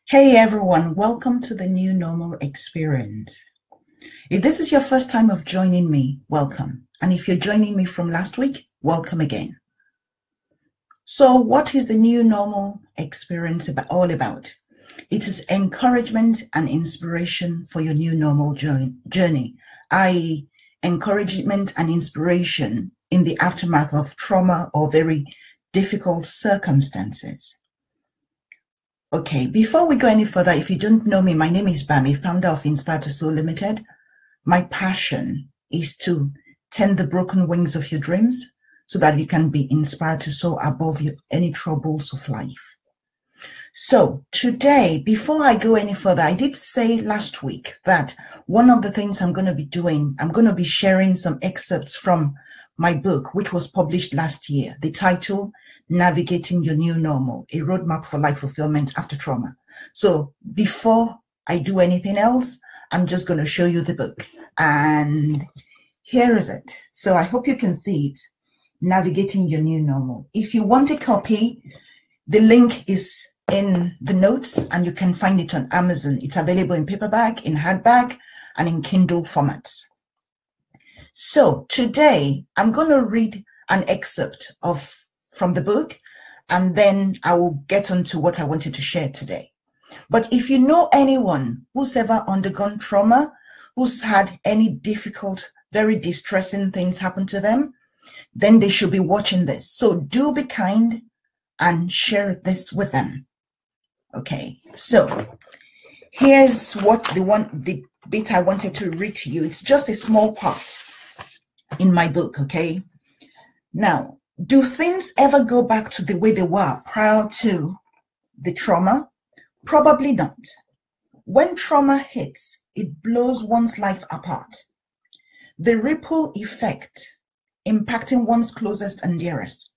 Hey everyone, welcome to the new normal experience. If this is your first time of joining me, welcome. And if you're joining me from last week, welcome again. So what is the new normal experience all about? It is encouragement and inspiration for your new normal journey, i.e. encouragement and inspiration in the aftermath of trauma or very difficult circumstances. Okay, before we go any further, if you don't know me, my name is Bami, founder of Inspire to Soul Limited. My passion is to tend the broken wings of your dreams so that you can be inspired to soar above any troubles of life. So today, before I go any further, I did say last week that one of the things I'm going to be doing, I'm going to be sharing some excerpts from my book, which was published last year. The title, Navigating Your New Normal, a Roadmap for Life Fulfillment After Trauma. So before I do anything else, I'm just going to show you the book. And here is it. So I hope you can see it, Navigating Your New Normal. If you want a copy, the link is in the notes and you can find it on Amazon. It's available in paperback, in hardback, and in Kindle formats. So today I'm going to read an excerpt from the book, and then I will get on to what I wanted to share today. But if you know anyone who's ever undergone trauma, who's had any difficult, very distressing things happen to them, then they should be watching this. So do be kind and share this with them. Okay, so here's what the bit I wanted to read to you. It's just a small part in my book, okay? Now, do things ever go back to the way they were prior to the trauma? Probably not. When trauma hits, it blows one's life apart. The ripple effect impacting one's closest and dearest.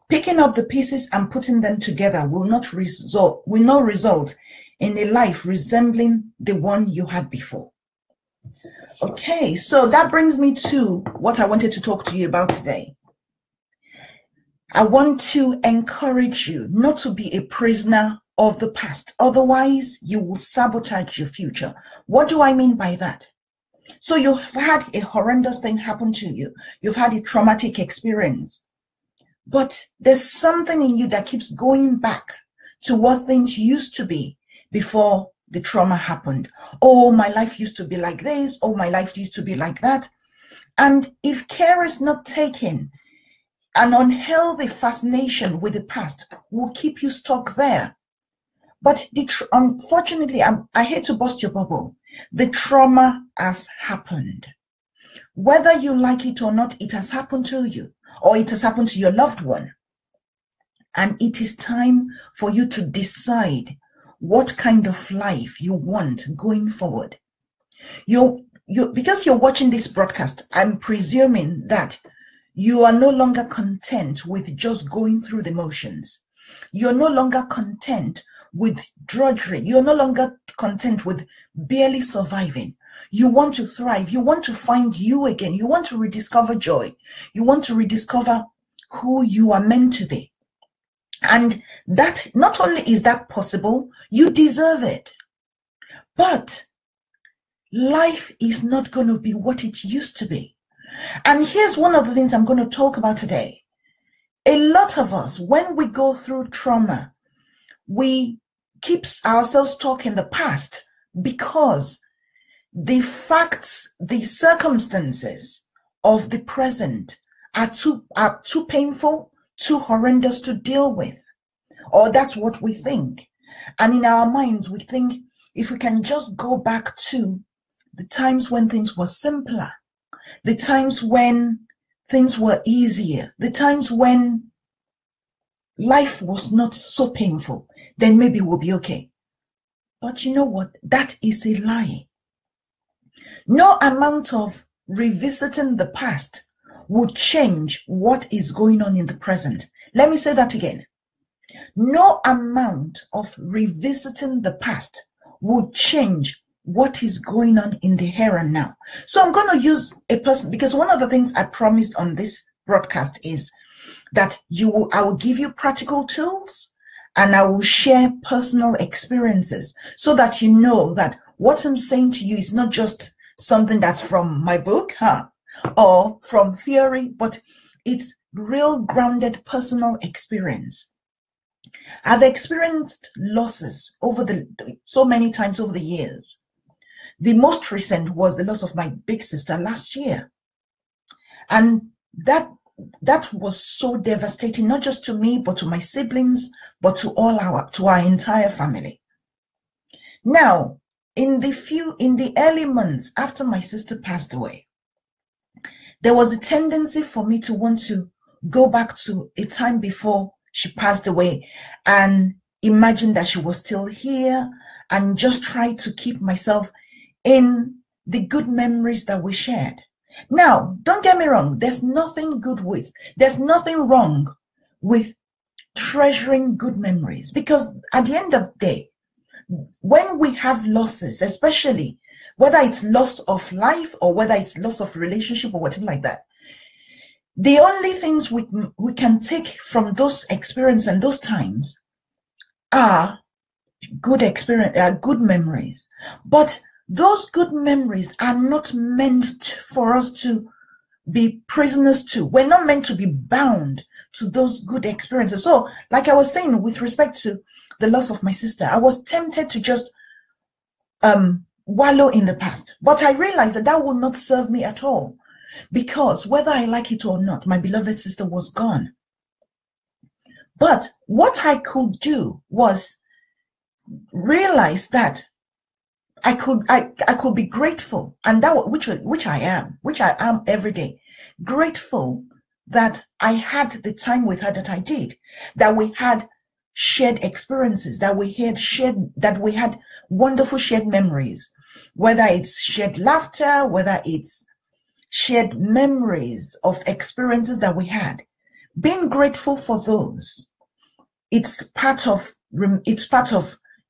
Picking up the pieces and putting them together will not result in a life resembling the one you had before. Okay, so that brings me to what I wanted to talk to you about today. I want to encourage you not to be a prisoner of the past. Otherwise, you will sabotage your future. What do I mean by that? So you've had a horrendous thing happen to you. You've had a traumatic experience. But there's something in you that keeps going back to what things used to be before the trauma happened. Oh, my life used to be like this. Oh, my life used to be like that. And if care is not taken, an unhealthy fascination with the past will keep you stuck there. But unfortunately, I hate to burst your bubble. The trauma has happened. Whether you like it or not, it has happened to you, or it has happened to your loved one. And it is time for you to decide what kind of life you want going forward. Because you're watching this broadcast, I'm presuming that you are no longer content with just going through the motions. You're no longer content with drudgery. You're no longer content with barely surviving. You want to thrive. You want to find you again. You want to rediscover joy. You want to rediscover who you are meant to be. And that, not only is that possible, you deserve it. But life is not going to be what it used to be. And here's one of the things I'm going to talk about today. A lot of us, when we go through trauma, we keep ourselves stuck in the past because the facts, the circumstances of the present are too painful, too horrendous to deal with. Or that's what we think. And in our minds, we think if we can just go back to the times when things were simpler, the times when things were easier, the times when life was not so painful, then maybe we'll be okay. But you know what? That is a lie. No amount of revisiting the past would change what is going on in the present. Let me say that again. No amount of revisiting the past would change what is going on in the here and now. So I'm going to use a person, because one of the things I promised on this broadcast is that I will give you practical tools and I will share personal experiences so that you know that what I'm saying to you is not just something that's from my book, or from theory, but it's real grounded personal experience. I've experienced losses so many times over the years. The most recent was the loss of my big sister last year. And that was so devastating, not just to me, but to my siblings, but to our entire family. Now, in the early months after my sister passed away, there was a tendency for me to want to go back to a time before she passed away and imagine that she was still here and just try to keep myself in the good memories that we shared. Now, don't get me wrong, there's nothing wrong with treasuring good memories, because at the end of the day, when we have losses, especially whether it's loss of life or whether it's loss of relationship or whatever like that, the only things we can take from those experiences and those times are good memories. But those good memories are not meant for us to be prisoners to. We're not meant to be bound to those good experiences. So, like I was saying, with respect to the loss of my sister, I was tempted to just wallow in the past. But I realized that will not serve me at all, because whether I like it or not, my beloved sister was gone. But what I could do was realize that I could be grateful, and that which I am every day, grateful that I had the time with her that I did, that we had shared experiences, that we had wonderful shared memories, whether it's shared laughter, whether it's shared memories of experiences that we had. Being grateful for those, it's part of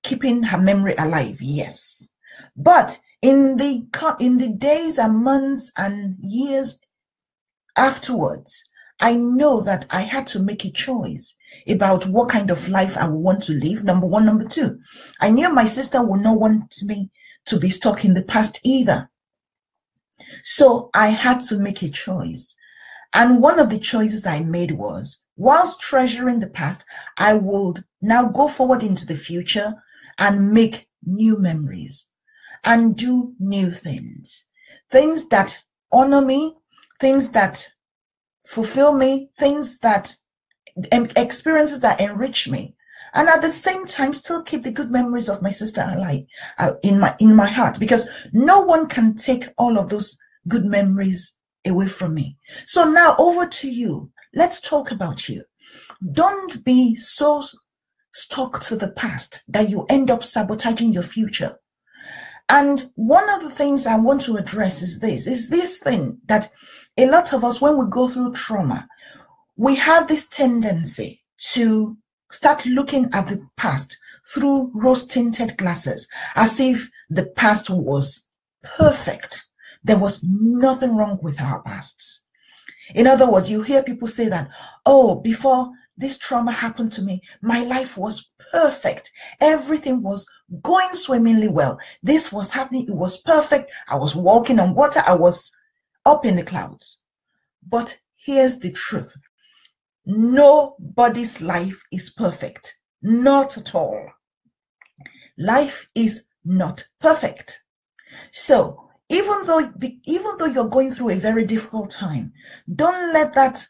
keeping her memory alive, yes. But in the days and months and years afterwards, I know that I had to make a choice about what kind of life I would want to live, number one. Number two, I knew my sister would not want me to be stuck in the past either. So I had to make a choice. And one of the choices I made was, whilst treasuring the past, I would now go forward into the future and make new memories and do new things that honor me, things that fulfill me, experiences that enrich me, and at the same time still keep the good memories of my sister alive in my heart, because no one can take all of those good memories away from me. So now over to you. Let's talk about you. Don't be so stuck to the past that you end up sabotaging your future. And one of the things I want to address is this thing that a lot of us, when we go through trauma, we have this tendency to start looking at the past through rose-tinted glasses, as if the past was perfect. There was nothing wrong with our pasts. In other words, you hear people say that, oh, before this trauma happened to me, my life was perfect. Everything was going swimmingly well. This was happening. It was perfect. I was walking on water. I was up in the clouds. But here's the truth. Nobody's life is perfect. Not at all. Life is not perfect. So even though you're going through a very difficult time, don't let that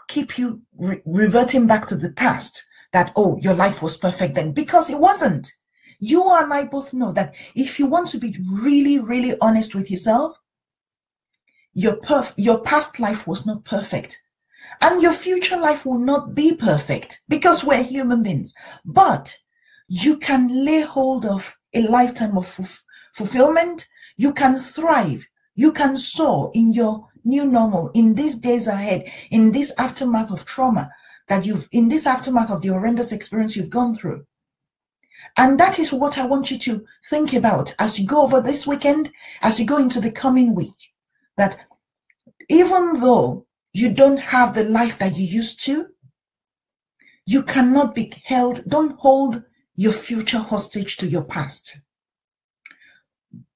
keep you reverting back to the past, that, oh, your life was perfect then, because it wasn't. You and I both know that if you want to be really, really honest with yourself, your past life was not perfect. And your future life will not be perfect, because we're human beings. But you can lay hold of a lifetime of fulfillment. You can thrive. You can soar in your new normal, in these days ahead, in this aftermath of trauma in this aftermath of the horrendous experience you've gone through. And that is what I want you to think about as you go over this weekend, as you go into the coming week, that even though you don't have the life that you used to, You cannot be held. Don't hold your future hostage to your past.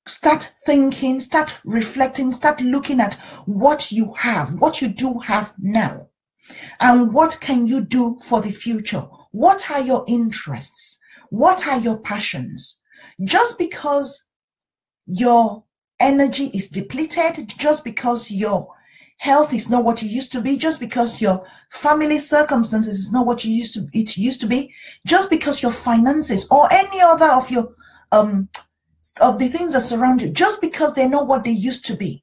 Start thinking, start reflecting, start looking at what you have, what you do have now, and what can you do for the future? What are your interests? What are your passions? Just because your energy is depleted, just because your health is not what it used to be, just because your family circumstances is not what it used to be, just because your finances or any other of your of the things that surround you, just because they're not what they used to be,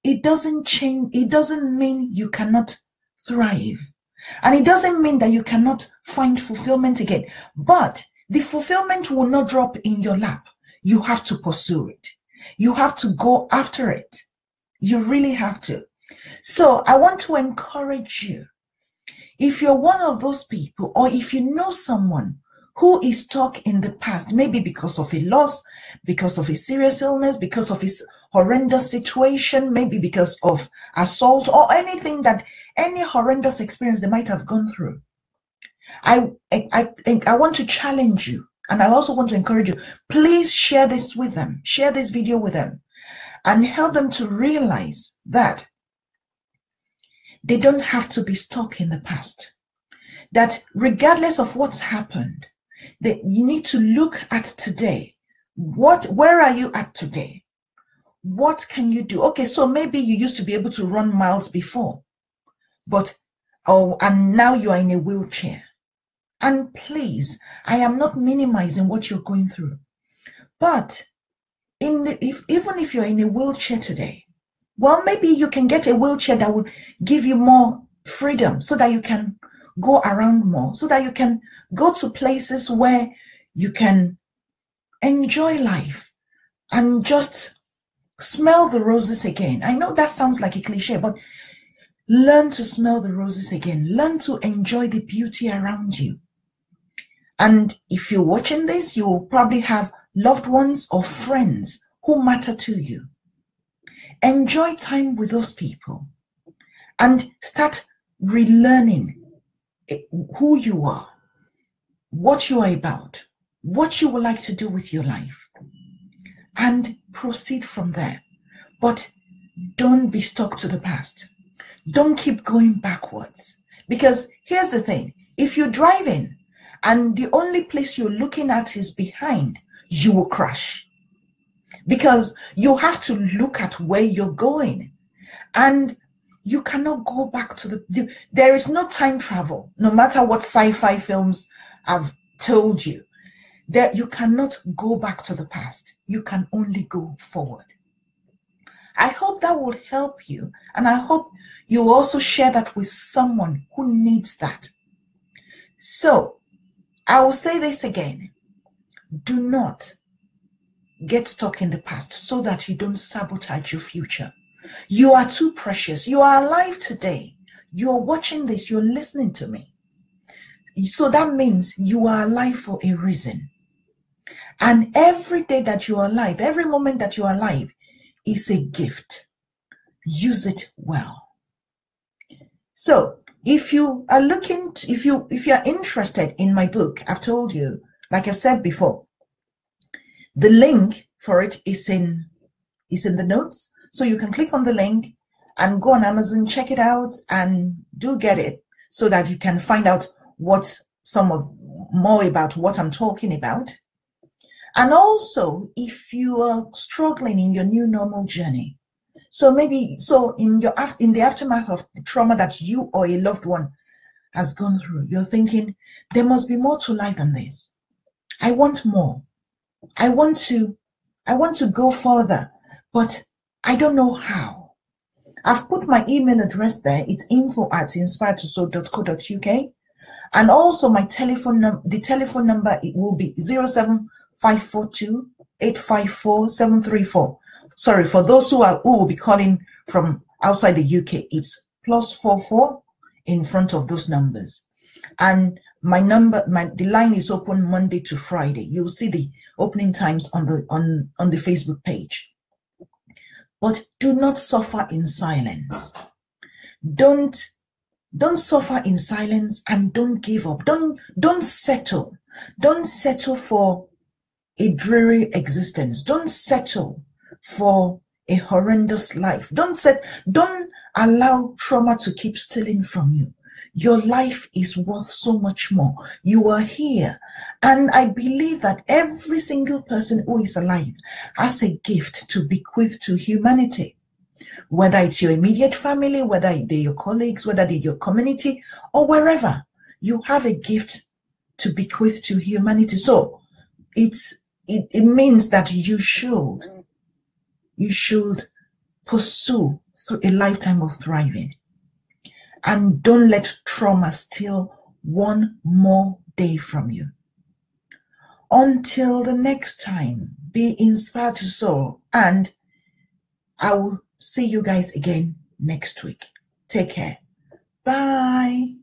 it doesn't change. It doesn't mean you cannot thrive, and it doesn't mean that you cannot find fulfillment again. But the fulfillment will not drop in your lap. You have to pursue it. You have to go after it. You really have to. So I want to encourage you. If you're one of those people, or if you know someone who is stuck in the past, maybe because of a loss, because of a serious illness, because of his horrendous situation, maybe because of assault or anything that, any horrendous experience they might have gone through, I want to challenge you, and I also want to encourage you. Please share this with them. Share this video with them and help them to realize that they don't have to be stuck in the past. That regardless of what's happened, that you need to look at today. Where are you at today? What can you do? Okay, so maybe you used to be able to run miles before, and now you are in a wheelchair. And please, I am not minimizing what you're going through, but even if you're in a wheelchair today, well, maybe you can get a wheelchair that will give you more freedom so that you can go around more, so that you can go to places where you can enjoy life and just smell the roses again. I know that sounds like a cliche, but learn to smell the roses again. Learn to enjoy the beauty around you. And if you're watching this, you'll probably have loved ones or friends who matter to you. Enjoy time with those people and start relearning who you are, what you are about, what you would like to do with your life, and proceed from there. But don't be stuck to the past. Don't keep going backwards. Because here's the thing, if you're driving and the only place you're looking at is behind, you will crash. Because you have to look at where you're going. And you cannot go back to there is no time travel, no matter what sci-fi films have told you, that you cannot go back to the past. You can only go forward. I hope that will help you, and I hope you also share that with someone who needs that. So I will say this again. Do not get stuck in the past so that you don't sabotage your future. You are too precious. You are alive today. You are watching this. You're listening to me. So that means you are alive for a reason. And every day that you are alive, every moment that you are alive is a gift. Use it well. So if you are looking, if you are interested in my book, I've told you, like I said before, the link for it is in the notes. So you can click on the link and go on Amazon, check it out, and do get it so that you can find out more about what I'm talking about. And also, if you are struggling in your new normal journey, in the aftermath of the trauma that you or a loved one has gone through, you're thinking, there must be more to life than this. I want more. I want to go further, but I don't know how. I've put my email address there. It's info@inspiredtosoul.co.uk. And also my telephone number, it will be 07542 854 734. Sorry, for those who will be calling from outside the UK, it's +44 in front of those numbers. And the line is open Monday to Friday. You'll see the opening times on the Facebook page. But do not suffer in silence. Don't Don't suffer in silence and don't give up. Don't settle. Don't settle for a dreary existence. Don't settle for a horrendous life. Don't allow trauma to keep stealing from you. Your life is worth so much more. You are here. And I believe that every single person who is alive has a gift to bequeath to humanity. Whether it's your immediate family, whether they're your colleagues, whether they're your community, or wherever, you have a gift to bequeath to humanity. So it means that you should pursue through a lifetime of thriving. And don't let trauma steal one more day from you. Until the next time, be inspired to soar, and I will see you guys again next week. Take care. Bye.